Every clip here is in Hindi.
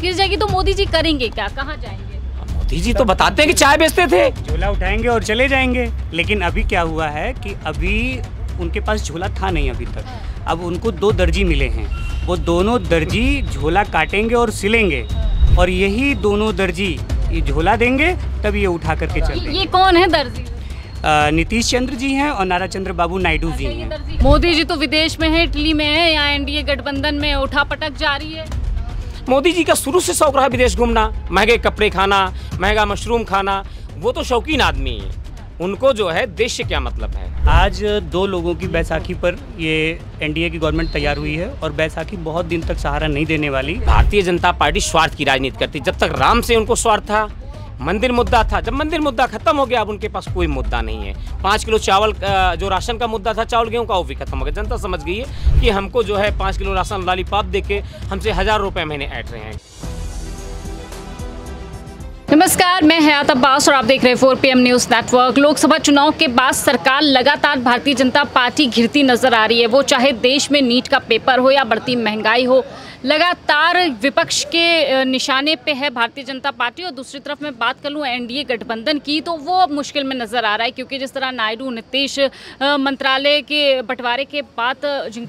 गिर जाएगी तो मोदी जी करेंगे क्या, कहाँ जाएंगे? मोदी जी तो बताते हैं कि चाय बेचते थे, झोला उठाएंगे और चले जाएंगे। लेकिन अभी क्या हुआ है कि अभी उनके पास झोला था नहीं अभी तक। अब उनको 2 दर्जी मिले हैं, वो दोनों दर्जी झोला काटेंगे और सिलेंगे, और यही दोनों दर्जी ये झोला देंगे तब ये उठा करके चल देंगे। ये कौन है दर्जी? नीतीश चंद्र जी हैं और नारा चंद्रबाबू नायडू जी हैं। मोदी जी तो विदेश में है, इटली में है, यहाँ एनडीए गठबंधन में उठापटक जारी है। मोदी जी का शुरू से शौक रहा विदेश घूमना, महंगे कपड़े खाना, महंगा मशरूम खाना। वो तो शौकीन आदमी है, उनको जो है देश से क्या मतलब है। आज 2 लोगों की बैसाखी पर ये एनडीए की गवर्नमेंट तैयार हुई है और बैसाखी बहुत दिन तक सहारा नहीं देने वाली। भारतीय जनता पार्टी स्वार्थ की राजनीति करती। जब तक राम से उनको स्वार्थ था, मंदिर मुद्दा था, जब मंदिर मुद्दा खत्म हो गया अब उनके पास कोई मुद्दा नहीं है। 5 किलो चावल जो राशन का मुद्दा था, चावल गेहूं का, वो भी खत्म हो गया। जनता समझ गई है कि हमको जो है 5 किलो राशन लॉलीपॉप देके हमसे 1000 रुपए महीने ऐंठ रहे हैं। नमस्कार, मैं हयात अब्बास और आप देख रहे हैं 4PM न्यूज़ नेटवर्क। लोकसभा चुनाव के बाद सरकार लगातार भारतीय जनता पार्टी घिरती नजर आ रही है, वो चाहे देश में नीट का पेपर हो या बढ़ती महंगाई हो। लगातार विपक्ष के निशाने पे है भारतीय जनता पार्टी। और दूसरी तरफ मैं बात कर लूँ एनडीए गठबंधन की, तो वो अब मुश्किल में नज़र आ रहा है, क्योंकि जिस तरह नायडू नीतीश मंत्रालय के बंटवारे के बाद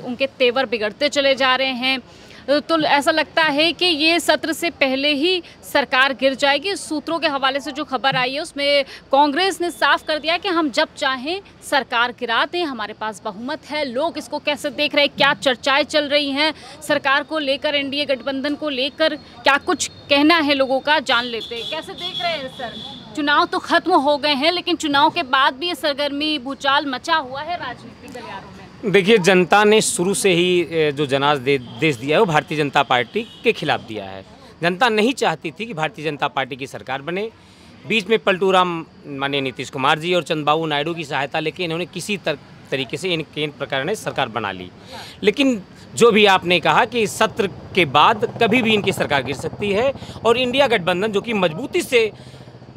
उनके तेवर बिगड़ते चले जा रहे हैं, तो ऐसा लगता है कि ये सत्र से पहले ही सरकार गिर जाएगी। सूत्रों के हवाले से जो खबर आई है उसमें कांग्रेस ने साफ कर दिया कि हम जब चाहें सरकार गिरा दें, हमारे पास बहुमत है। लोग इसको कैसे देख रहे हैं, क्या चर्चाएं चल रही हैं सरकार को लेकर, एनडीए गठबंधन को लेकर, क्या कुछ कहना है लोगों का, जान लेते हैं। कैसे देख रहे हैं सर? चुनाव तो खत्म हो गए हैं, लेकिन चुनाव के बाद भी ये सरगर्मी भूचाल मचा हुआ है राजनीतिक गलियारों में। देखिए, जनता ने शुरू से ही जो जनादेश दिया है वो भारतीय जनता पार्टी के खिलाफ दिया है। जनता नहीं चाहती थी कि भारतीय जनता पार्टी की सरकार बने। बीच में पलटू राम माननीय नीतीश कुमार जी और चंद्रबाबू नायडू की सहायता लेके इन्होंने किसी तरीके से इन केंद्र प्रकार ने सरकार बना ली। लेकिन जो भी आपने कहा कि सत्र के बाद कभी भी इनकी सरकार गिर सकती है, और इंडिया गठबंधन जो कि मजबूती से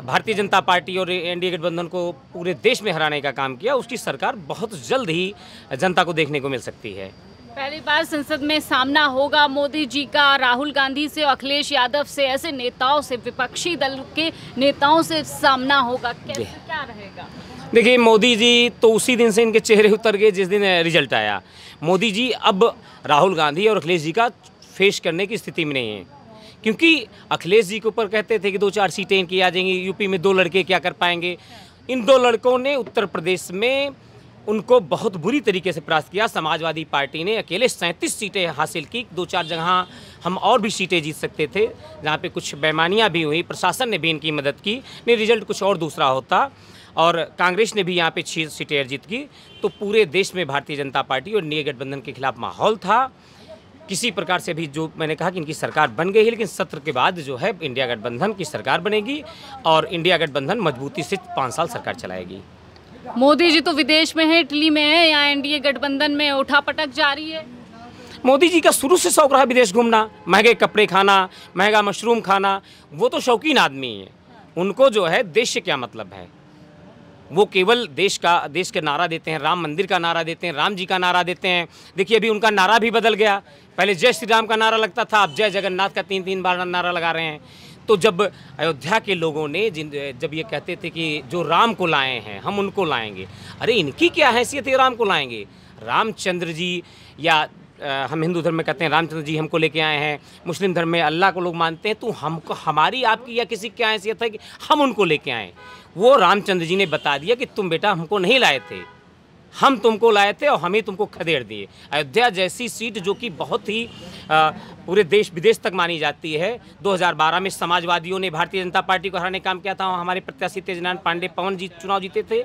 भारतीय जनता पार्टी और एनडीए गठबंधन को पूरे देश में हराने का काम किया, उसकी सरकार बहुत जल्द ही जनता को देखने को मिल सकती है। पहली बार संसद में सामना होगा मोदी जी का राहुल गांधी से, अखिलेश यादव से, ऐसे नेताओं से, विपक्षी दल के नेताओं से सामना होगा। कैसे क्या रहेगा? देखिए, मोदी जी तो उसी दिन से इनके चेहरे उतर गए जिस दिन रिजल्ट आया। मोदी जी अब राहुल गांधी और अखिलेश जी का फेस करने की स्थिति में नहीं है, क्योंकि अखिलेश जी के ऊपर कहते थे कि 2-4 सीटें इनकी आ जाएंगी, यूपी में 2 लड़के क्या कर पाएंगे। इन 2 लड़कों ने उत्तर प्रदेश में उनको बहुत बुरी तरीके से परास्त किया। समाजवादी पार्टी ने अकेले 37 सीटें हासिल की। 2-4 जगह हम और भी सीटें जीत सकते थे, जहाँ पे कुछ बेईमानियाँ भी हुई, प्रशासन ने भी इनकी मदद की, नहीं रिजल्ट कुछ और दूसरा होता। और कांग्रेस ने भी यहाँ पे 6 सीटें जीत की। तो पूरे देश में भारतीय जनता पार्टी और एनडीए गठबंधन के खिलाफ माहौल था। किसी प्रकार से भी जो मैंने कहा कि इनकी सरकार बन गई है, लेकिन सत्र के बाद जो है इंडिया गठबंधन की सरकार बनेगी और इंडिया गठबंधन मजबूती से 5 साल सरकार चलाएगी। मोदी जी तो विदेश में है, इटली में है, यहाँ एनडीए गठबंधन में उठापटक जारी है। मोदी जी का शुरू से शौक रहा विदेश घूमना, महंगे कपड़े खाना, महंगा मशरूम खाना। वो तो शौकीन आदमी है, उनको जो है देश से क्या मतलब है। वो केवल देश के नारा देते हैं, राम मंदिर का नारा देते हैं, राम जी का नारा देते हैं। देखिए, अभी उनका नारा भी बदल गया। पहले जय श्री राम का नारा लगता था, अब जय जगन्नाथ का 3-3 बार नारा लगा रहे हैं। तो जब अयोध्या के लोगों ने जब ये कहते थे कि जो राम को लाए हैं हम उनको लाएंगे, अरे इनकी क्या हैसियत है राम को लाएंगे? रामचंद्र जी, या हम हिंदू धर्म में कहते हैं रामचंद्र जी हमको लेके आए हैं, मुस्लिम धर्म में अल्लाह को लोग मानते हैं, तो हमको, हमारी आपकी या किसी की क्या हैसियत है कि हम उनको लेके आएँ? वो रामचंद्र जी ने बता दिया कि तुम बेटा हमको नहीं लाए थे, हम तुमको लाए थे और हम ही तुमको खदेड़ दिए। अयोध्या जैसी सीट जो कि बहुत ही पूरे देश विदेश तक मानी जाती है। 2012 में समाजवादियों ने भारतीय जनता पार्टी को हराने का काम किया था। हमारे प्रत्याशी तेजनारायण पांडे पवन जी चुनाव जीते थे,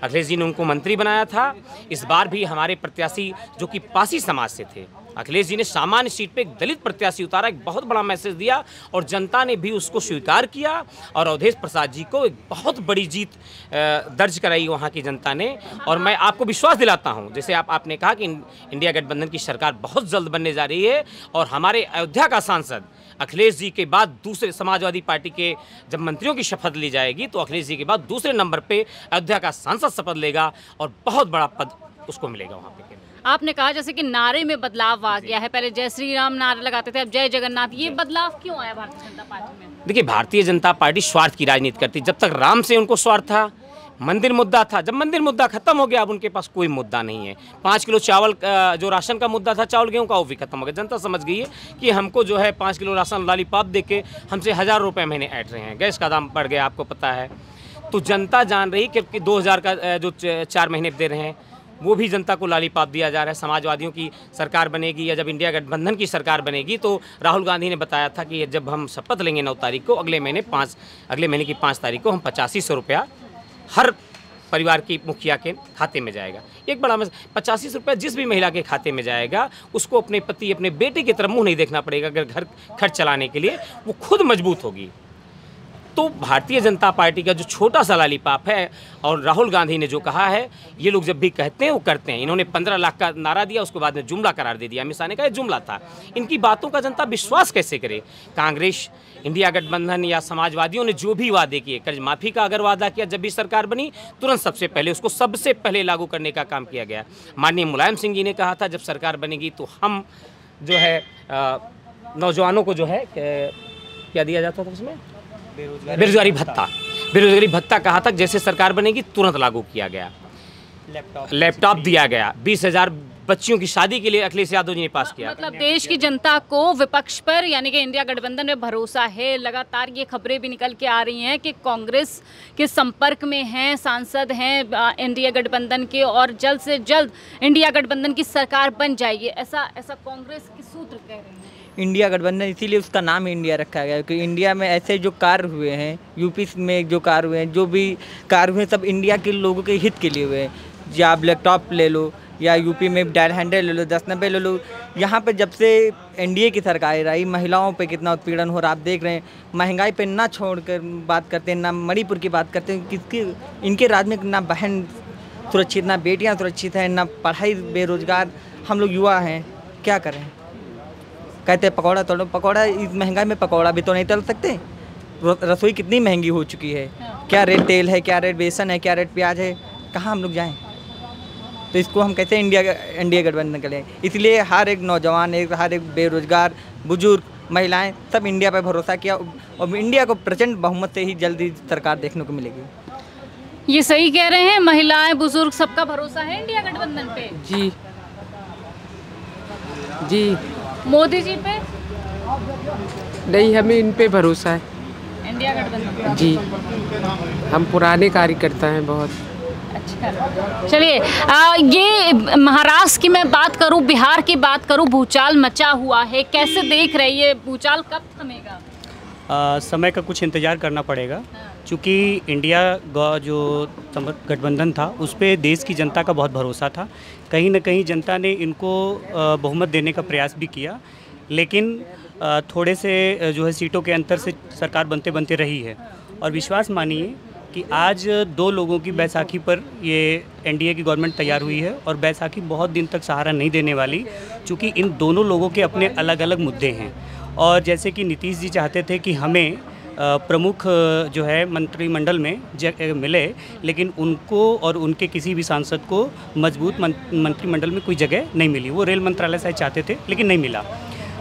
अखिलेश जी ने उनको मंत्री बनाया था। इस बार भी हमारे प्रत्याशी जो कि पासी समाज से थे, अखिलेश जी ने सामान्य सीट पे एक दलित प्रत्याशी उतारा, एक बहुत बड़ा मैसेज दिया और जनता ने भी उसको स्वीकार किया और अवधेश प्रसाद जी को एक बहुत बड़ी जीत दर्ज कराई वहाँ की जनता ने। और मैं आपको विश्वास दिलाता हूँ, जैसे आपने कहा कि इंडिया गठबंधन की सरकार बहुत जल्द बनने जा रही है और हमारे अयोध्या का सांसद अखिलेश जी के बाद दूसरे, समाजवादी पार्टी के जब मंत्रियों की शपथ ली जाएगी तो अखिलेश जी के बाद दूसरे नंबर पे अयोध्या का सांसद शपथ लेगा और बहुत बड़ा पद उसको मिलेगा वहाँ पे। आपने कहा जैसे कि नारे में बदलाव आ गया है, पहले जय श्री राम नारे लगाते थे, अब जय जगन्नाथ, ये बदलाव क्यों आया भारतीय जनता पार्टी में? देखिए, भारतीय जनता पार्टी स्वार्थ की राजनीति करती। जब तक राम से उनको स्वार्थ था, मंदिर मुद्दा था, जब मंदिर मुद्दा खत्म हो गया अब उनके पास कोई मुद्दा नहीं है। 5 किलो चावल जो राशन का मुद्दा था, चावल गेहूं का, वो भी खत्म हो गया। जनता समझ गई है कि हमको जो है 5 किलो राशन लॉलीपॉप दे के हमसे 1000 रुपये महीने ऐंठ रहे हैं। गैस का दाम बढ़ गया, आपको पता है। तो जनता जान रही कि 2000 का जो 4 महीने दे रहे हैं वो भी जनता को लॉलीपॉप दिया जा रहा है। समाजवादियों की सरकार बनेगी या जब इंडिया गठबंधन की सरकार बनेगी तो राहुल गांधी ने बताया था कि जब हम शपथ लेंगे 9 तारीख को, अगले महीने की 5 तारीख को हम 8500 रुपया हर परिवार की मुखिया के खाते में जाएगा। एक बड़ा 8500 रुपया जिस भी महिला के खाते में जाएगा उसको अपने पति, अपने बेटे की तरफ मुँह नहीं देखना पड़ेगा। अगर घर खर्च चलाने के लिए वो खुद मजबूत होगी। तो भारतीय जनता पार्टी का जो छोटा सा लॉलीपॉप है, और राहुल गांधी ने जो कहा है, ये लोग जब भी कहते हैं वो करते हैं। इन्होंने 15 लाख का नारा दिया, उसके बाद में जुमला करार दे दिया। अमित शाह ने कहा जुमला था। इनकी बातों का जनता विश्वास कैसे करे? कांग्रेस, इंडिया गठबंधन या समाजवादियों ने जो भी वादे किए, कर्ज माफी का अगर वादा किया जब भी सरकार बनी, तुरंत सबसे पहले लागू करने का काम किया गया। माननीय मुलायम सिंह जी ने कहा था जब सरकार बनेगी तो हम जो है नौजवानों को जो है क्या दिया जाता था उसमें, बेरोजगारी भत्ता कहा था, जैसे सरकार बनेगी तुरंत लागू किया गया। लैपटॉप दिया गया। 20,000 बच्चियों की शादी के लिए अखिलेश यादव जी ने पास किया। मतलब देश की जनता को विपक्ष पर यानी कि इंडिया गठबंधन में भरोसा है। लगातार ये खबरें भी निकल के आ रही हैं कि कांग्रेस के संपर्क में हैं, सांसद हैं इंडिया गठबंधन के, और जल्द से जल्द इंडिया गठबंधन की सरकार बन जाएगी, ऐसा कांग्रेस के सूत्र कह रहे हैं। इंडिया गठबंधन इसीलिए उसका नाम इंडिया रखा गया क्योंकि इंडिया में ऐसे जो कार्य हुए हैं, यूपी में जो कार्य हुए हैं, जो भी कार्य हुए सब इंडिया के लोगों के हित के लिए हुए हैं। या आप लैपटॉप ले लो या यूपी में डायल 100 ले लो, 1090 ले लो। यहाँ पे जब से एनडीए की सरकार आई, महिलाओं पे कितना उत्पीड़न हो रहा आप देख रहे हैं। महंगाई पे ना छोड़कर बात करते हैं, ना मणिपुर की बात करते हैं। किसकी इनके राज्य में ना बहन सुरक्षित, ना बेटियाँ सुरक्षित हैं, ना पढ़ाई, बेरोजगार हम लोग युवा हैं, क्या करें? कहते हैं पकौड़ा तोड़ो, पकौड़ा इस महंगाई में पकौड़ा भी तो नहीं तल सकते। रसोई कितनी महंगी हो चुकी है, क्या रेट तेल है, क्या रेट बेसन है, क्या रेट प्याज है, कहाँ हम लोग जाएं? तो इसको हम कैसे इंडिया गठबंधन करें? इसलिए हर एक नौजवान, हर एक बेरोजगार, बुजुर्ग, महिलाएं सब इंडिया पर भरोसा किया और इंडिया को प्रचंड बहुमत से ही जल्दी सरकार देखने को मिलेगी। ये सही कह रहे हैं, महिलाएं, बुजुर्ग सबका भरोसा है इंडिया गठबंधन पे? जी जी। मोदी जी पे नहीं, हमें इन पे भरोसा है, इंडिया गठबंधन जी। हम पुराने कार्यकर्ता हैं बहुत। अच्छा, चलिए ये महाराष्ट्र की मैं बात करूं, बिहार की बात करूं, भूचाल मचा हुआ है, कैसे देख रहे हैं ये भूचाल, कब थमेगा? समय का कुछ इंतज़ार करना पड़ेगा, क्योंकि इंडिया जो गठबंधन था उस पर देश की जनता का बहुत भरोसा था। कहीं ना कहीं जनता ने इनको बहुमत देने का प्रयास भी किया, लेकिन थोड़े से जो है सीटों के अंतर से सरकार बनते बनते रही है। और विश्वास मानिए कि आज 2 लोगों की बैसाखी पर ये एनडीए की गवर्नमेंट तैयार हुई है, और बैसाखी बहुत दिन तक सहारा नहीं देने वाली, क्योंकि इन दोनों लोगों के अपने अलग अलग मुद्दे हैं। और जैसे कि नीतीश जी चाहते थे कि हमें प्रमुख जो है मंत्रिमंडल में मिले, लेकिन उनको और उनके किसी भी सांसद को मजबूत मंत्रिमंडल में कोई जगह नहीं मिली। वो रेल मंत्रालय शायद चाहते थे लेकिन नहीं मिला।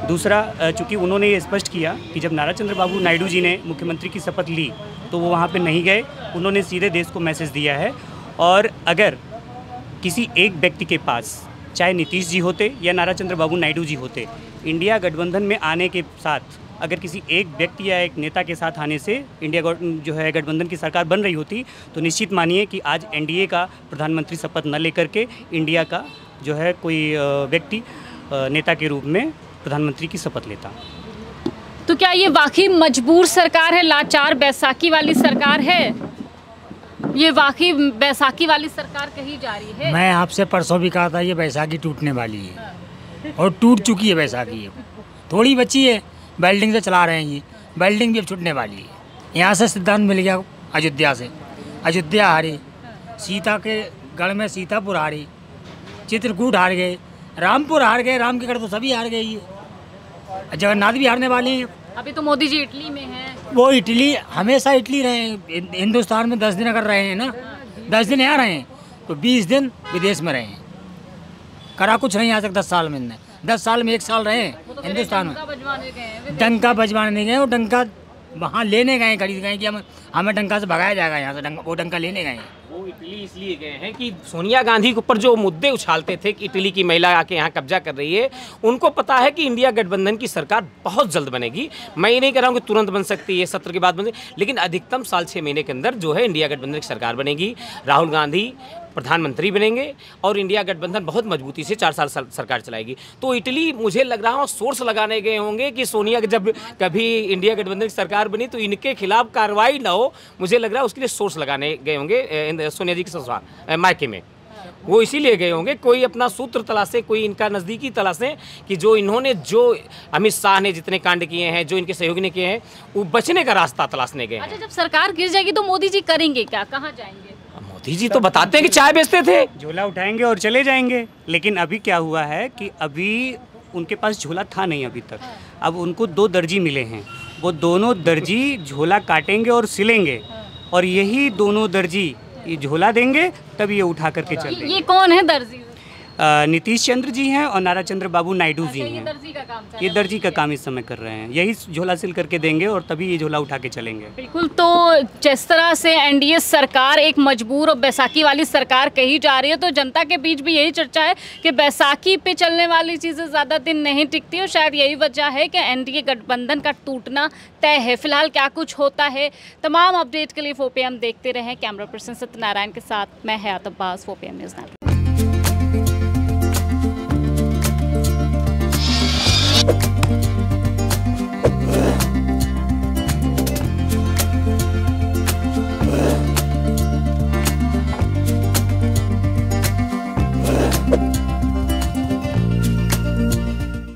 दूसरा, चूँकि उन्होंने ये स्पष्ट किया कि जब नारा चंद्रबाबू नायडू जी ने मुख्यमंत्री की शपथ ली तो वो वहाँ पे नहीं गए। उन्होंने सीधे देश को मैसेज दिया है, और अगर किसी एक व्यक्ति के पास, चाहे नीतीश जी होते या नारा चंद्रबाबू नायडू जी होते, इंडिया गठबंधन में आने के साथ अगर किसी एक व्यक्ति या एक नेता के साथ आने से इंडिया जो है गठबंधन की सरकार बन रही होती, तो निश्चित मानिए कि आज एनडीए का प्रधानमंत्री शपथ न लेकर के इंडिया का जो है कोई व्यक्ति नेता के रूप में प्रधानमंत्री की शपथ लेता। तो क्या ये वाकई मजबूर सरकार है, लाचार बैसाखी वाली सरकार है? ये वाकई बैसाखी वाली सरकार कही जा रही है? मैं आपसे परसों भी कहा था ये बैसाखी टूटने वाली है, और टूट चुकी है बैसाखी। थोड़ी बची है, वेल्डिंग से चला रहे हैं, ये वेल्डिंग भी अब छूटने वाली है। यहाँ से सिद्धांत मिल गया अयोध्या से, अयोध्या हारी, सीता के गढ़ में सीतापुर हारी, चित्रकूट हार गए, रामपुर हार गए, राम के गढ़ तो सभी हार गए, ये जगन्नाथ भी हारने वाले हैं। अभी तो मोदी जी इटली में हैं। वो इटली हमेशा इटली रहे हैं, हिंदुस्तान में 10 दिन अगर रहे हैं ना, 10 दिन यहाँ रहे हैं तो 20 दिन विदेश में रहे हैं। करा कुछ नहीं आज तक 10 साल में। 10 साल में 1 साल रहे हिंदुस्तान में, डंका बजवाने नहीं गए, वो डंका वहाँ लेने गए, खरीद गए कि हमें डंका से भगाया जाएगा यहाँ से, वो डंका लेने गए। वो इटली इसलिए गए हैं कि सोनिया गांधी के ऊपर जो मुद्दे उछालते थे कि इटली की महिला आके यहाँ कब्जा कर रही है, उनको पता है कि इंडिया गठबंधन की सरकार बहुत जल्द बनेगी। मैं ये नहीं कह रहा हूँ कि तुरंत बन सकती है, सत्र के बाद बन सकती, लेकिन अधिकतम साल 6 महीने के अंदर जो है इंडिया गठबंधन की सरकार बनेगी। राहुल गांधी प्रधानमंत्री बनेंगे और इंडिया गठबंधन बहुत मजबूती से 4 साल सरकार चलाएगी। तो इटली मुझे लग रहा है सोर्स लगाने गए होंगे कि सोनिया जब कभी इंडिया गठबंधन की सरकार बनी तो इनके खिलाफ कार्रवाई ना हो, मुझे लग रहा है उसके लिए सोर्स लगाने गए होंगे सोनिया जी के ससुराल मायके में। वो इसीलिए गए होंगे, कोई अपना सूत्र तलाशे, कोई इनका नज़दीकी तलाशें कि जो इन्होंने, जो अमित शाह ने जितने कांड किए हैं, जो इनके सहयोगी ने किए हैं, वो बचने का रास्ता तलाशने गए। अच्छा, जब सरकार गिर जाएगी तो मोदी जी करेंगे क्या, कहाँ जाएंगे? मोदी जी तो बताते हैं कि चाय बेचते थे, झोला उठाएंगे और चले जाएंगे। लेकिन अभी क्या हुआ है कि अभी उनके पास झोला था नहीं अभी तक। अब उनको 2 दर्जी मिले हैं, वो दोनों दर्जी झोला काटेंगे और सिलेंगे, और यही दोनों दर्जी ये झोला देंगे तब ये उठा करके चल देंगे। ये कौन है दर्जी? नीतीश चंद्र जी हैं और नारा चंद्र बाबू नायडू जी हैं। दर्जी का काम ये दर्जी का काम इस समय कर रहे हैं, यही झोला सिल करके देंगे और तभी ये झोला उठा के चलेंगे। बिल्कुल। तो जिस तरह से एनडीए सरकार एक मजबूर और बैसाखी वाली सरकार कही जा रही है, तो जनता के बीच भी यही चर्चा है कि बैसाखी पे चलने वाली चीज़ें ज़्यादा दिन नहीं टिकती, और शायद यही वजह है कि एनडीए गठबंधन का टूटना तय है। फिलहाल क्या कुछ होता है, तमाम अपडेट के लिए 4PM देखते रहें। कैमरा पर्सन सत्यनारायण के साथ मैं हयात अब्बास, 4PM न्यूज़ नेटवर्क।